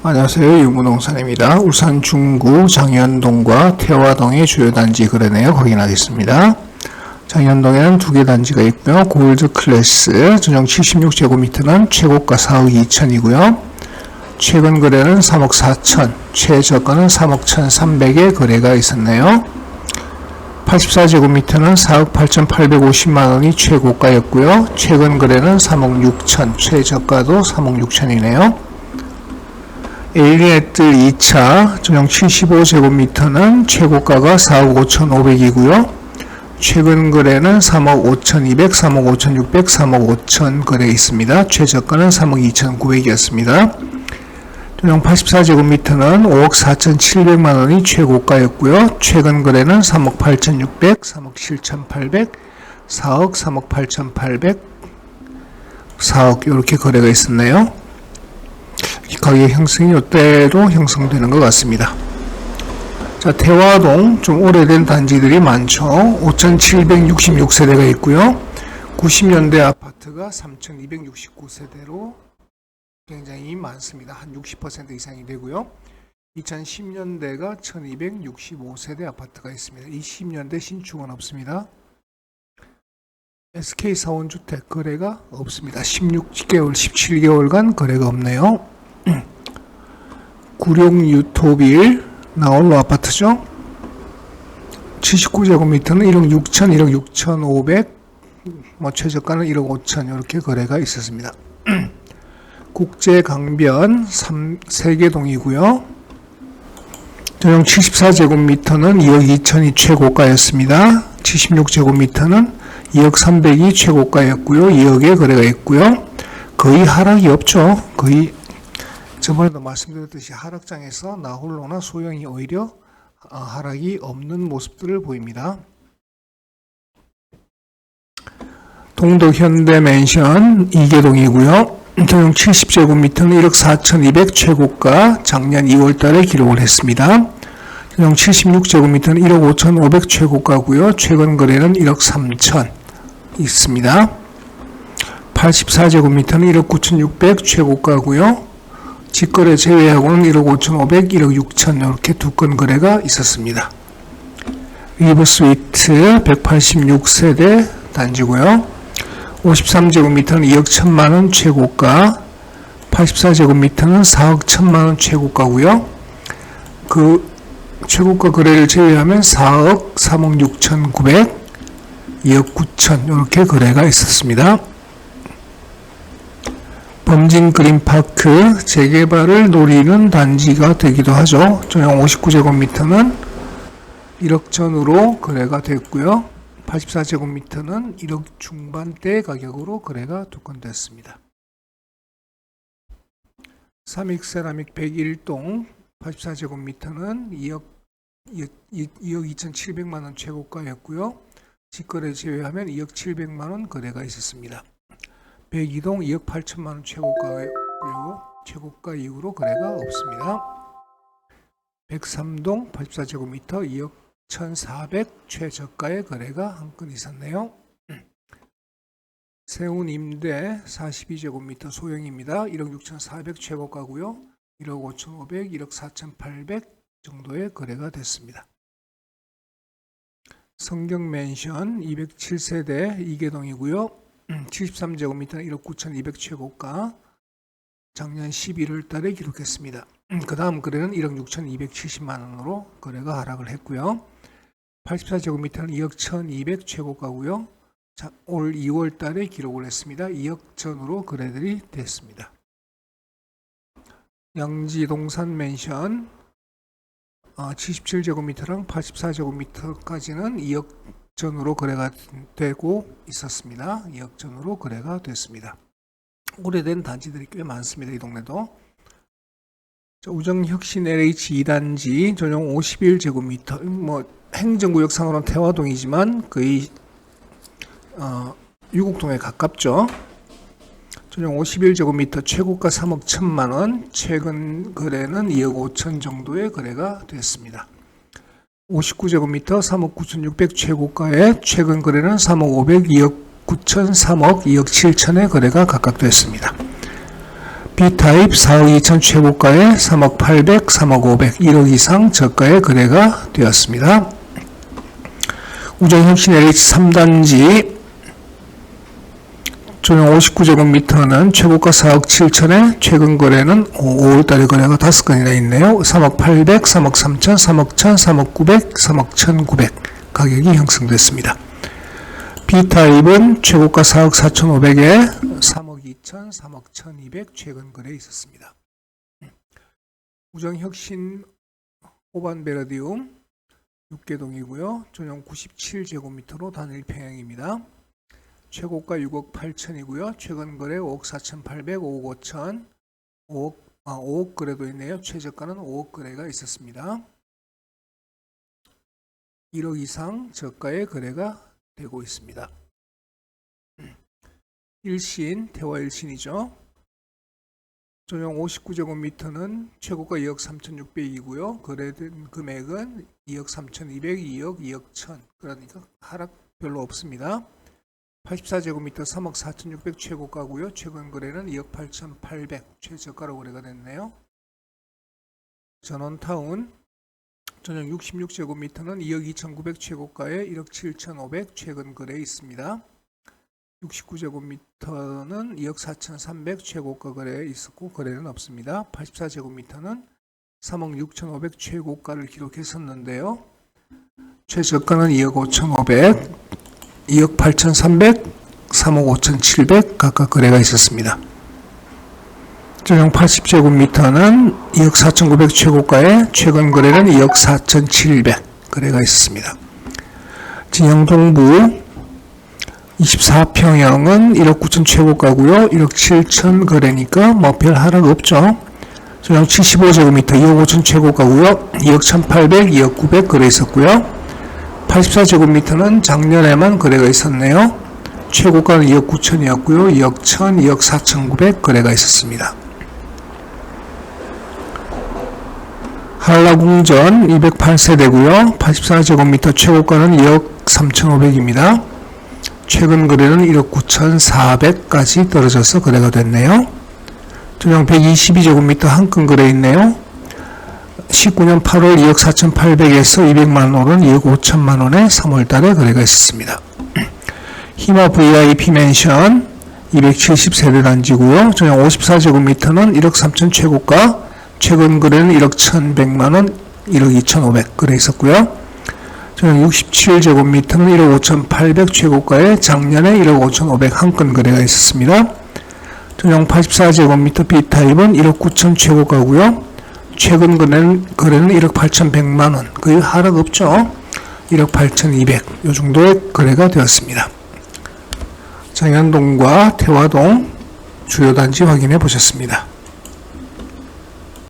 안녕하세요. 유무동산입니다. 울산 중구 장현동과 태화동의 주요 단지 거래 내역 확인하겠습니다. 장현동에는 2개 단지가 있고요. 골드 클래스 전용 76제곱미터는 최고가 4억 2천이고요. 최근 거래는 3억 4천, 최저가는 3억 1,300에 거래가 있었네요. 84제곱미터는 4억 8,850만원이 최고가였고요. 최근 거래는 3억 6천, 최저가도 3억 6천이네요. 에일리넷들 2차 전용 75제곱미터는 최고가가 4억 5,500이고요. 최근 거래는 3억 5,200, 3억 5,600, 3억 5천 거래 있습니다. 최저가는 3억 2,900이었습니다. 전용 84제곱미터는 5억 4,700만원이 최고가였고요. 최근 거래는 3억 8,600, 3억 7,800, 4억, 3억 8,800, 4억 이렇게 거래가 있었네요. 이 가격 형성이 이때로 형성되는 것 같습니다. 자, 태화동 좀 오래된 단지들이 많죠. 5,766세대가 있고요. 90년대 아파트가 3,269세대로 굉장히 많습니다. 한 60% 이상이 되고요. 2010년대가 1,265세대 아파트가 있습니다. 20년대 신축은 없습니다. SK 사원주택 거래가 없습니다. 16개월, 17개월간 거래가 없네요. 구룡유토빌 나홀로 아파트죠. 79제곱미터는 1억 6천, 1억 6,500, 최저가는 1억 5천 이렇게 거래가 있었습니다. 국제강변 3개동이고요. 전용 74제곱미터는 2억 2천이 최고가였습니다. 76제곱미터는 2억 300이 최고가였고요. 2억에 거래가 있고요. 거의 하락이 없죠. 거의 저번에도 말씀드렸듯이 하락장에서 나홀로나 소형이 오히려 하락이 없는 모습들을 보입니다. 동덕현대맨션 2개동이고요. 전용 70제곱미터는 1억 4,200 최고가 작년 2월달에 기록을 했습니다. 전용 76제곱미터는 1억 5,500 최고가고요. 최근 거래는 1억 3천 있습니다. 84제곱미터는 1억 9,600 최고가고요. 직거래 제외하고는 1억 5,500, 1억 6천 이렇게 2건 거래가 있었습니다. 리버스위트 186세대 단지고요. 53제곱미터는 2억 1천만원 최고가, 84제곱미터는 4억 1천만원 최고가고요. 그 최고가 거래를 제외하면 4억, 3억 6,900, 2억 9천 이렇게 거래가 있었습니다. 범진그린파크 재개발을 노리는 단지가 되기도 하죠. 전용 59제곱미터는 1억 전으로 거래가 됐고요. 84제곱미터는 1억 중반대 가격으로 거래가 2건 됐습니다. 삼익세라믹 101동 84제곱미터는 2억 2,700만원 최고가였고요. 직거래 제외하면 2억 700만원 거래가 있었습니다. 102동 2억 8천만원 최고가 이후로 거래가 없습니다. 103동 84제곱미터 2억 1,400 최저가의 거래가 한 건 있었네요. 세운임대 42제곱미터 소형입니다. 1억 6,400 최고가고요. 1억 5,500, 1억 4,800 정도의 거래가 됐습니다. 성경맨션 207세대 2개동이고요. 73제곱미터는 1억 9,200 최고가 작년 11월 달에 기록했습니다. 그 다음 거래는 1억 6,270만원으로 거래가 하락을 했고요. 84제곱미터는 2억 1,200 최고가고요. 올 2월 달에 기록을 했습니다. 2억 전으로 거래들이 됐습니다. 양지동산 맨션 77제곱미터랑 84제곱미터까지는 2억 전으로 거래가 되고 있었습니다. 2억 전으로 거래가 됐습니다. 오래된 단지들이 꽤 많습니다. 이 동네도. 우정혁신 LH 2단지 전용 51제곱미터 행정구역상으로는 태화동이지만 거의 유곡동에 가깝죠. 전용 51제곱미터 최고가 3억 1천만원, 최근 거래는 2억 5천 정도의 거래가 됐습니다. 59제곱미터 3억 9,600 최고가에 최근 거래는 3억 500, 2억 9천, 3억, 2억 7천의 거래가 각각 됐습니다. B타입 4억 2천 최고가에 3억 800, 3억 500, 1억 이상 저가의 거래가 되었습니다. 우정혁신 LH 3단지 전용 59제곱미터는 최고가 4억 7천에 최근 거래는 5월달에 거래가 5건이나 있네요. 3억 800, 3억 3천, 3억 1천, 3억 900, 3억 1,900 가격이 형성됐습니다. B타입은 최고가 4억 4,500에 3억 2천, 3억 1,200 최근 거래에 있었습니다. 우정혁신 호반베라디움 6개동이고요. 전용 97제곱미터로 단일 평형입니다. 최고가 6억 8천이고요. 최근 거래 5억 4,800, 5억 5천, 5억 거래도 있네요. 최저가는 5억 거래가 있었습니다. 1억 이상 저가의 거래가 되고 있습니다. 일신, 대화 일신이죠. 전용 59제곱미터는 최고가 2억 3,600이고요. 거래된 금액은 2억 3,200, 2억, 2억 1천. 그러니까 하락 별로 없습니다. 84제곱미터 3억 4,600 최고가고요. 최근 거래는 2억 8,800 최저가로 거래가 됐네요. 전원타운 전용 66제곱미터는 2억 2,900 최고가에 1억 7,500 최근 거래에 있습니다. 69제곱미터는 2억 4,300 최고가 거래에 있었고 거래는 없습니다. 84제곱미터는 3억 6,500 최고가를 기록했었는데요. 최저가는 2억 5,500, 2억 8,300, 3억 5,700 각각 거래가 있었습니다. 전용 80제곱미터는 2억 4,900 최고가에 최근 거래는 2억 4,700 거래가 있었습니다. 진영동부 24평형은 1억 9천 최고가고요. 1억 7천 거래니까 뭐 별 하락 없죠. 전용 75제곱미터 2억 5천 최고가고요. 2억 1,800, 2억 900 거래 있었고요. 84제곱미터는 작년에만 거래가 있었네요. 최고가는 2억 9천이었고요. 2억 1천, 2억 4,900 거래가 있었습니다. 한라궁전 208세대고요. 84제곱미터 최고가는 2억 3,500입니다. 최근 거래는 1억 9,400까지 떨어져서 거래가 됐네요. 전용 122제곱미터 한 건 거래 있네요. 19년 8월 2억 4,800에서 200만 오른 2억 5천만 원에 3월 달에 거래가 있었습니다. 희마 VIP 맨션 270세대 단지고요. 전용 54제곱미터는 1억 3천 최고가, 최근 거래는 1억 1,100만 원, 1억 2,500 거래 있었고요. 전용 67제곱미터는 1억 5,800 최고가에 작년에 1억 5,500 한 건 거래가 있었습니다. 전용 84제곱미터 B타입은 1억 9천 최고가고요. 최근 거래는 1억 8,100만원, 거의 하락 없죠. 1억 8,200, 요 정도의 거래가 되었습니다. 장현동과 태화동 주요 단지 확인해 보셨습니다.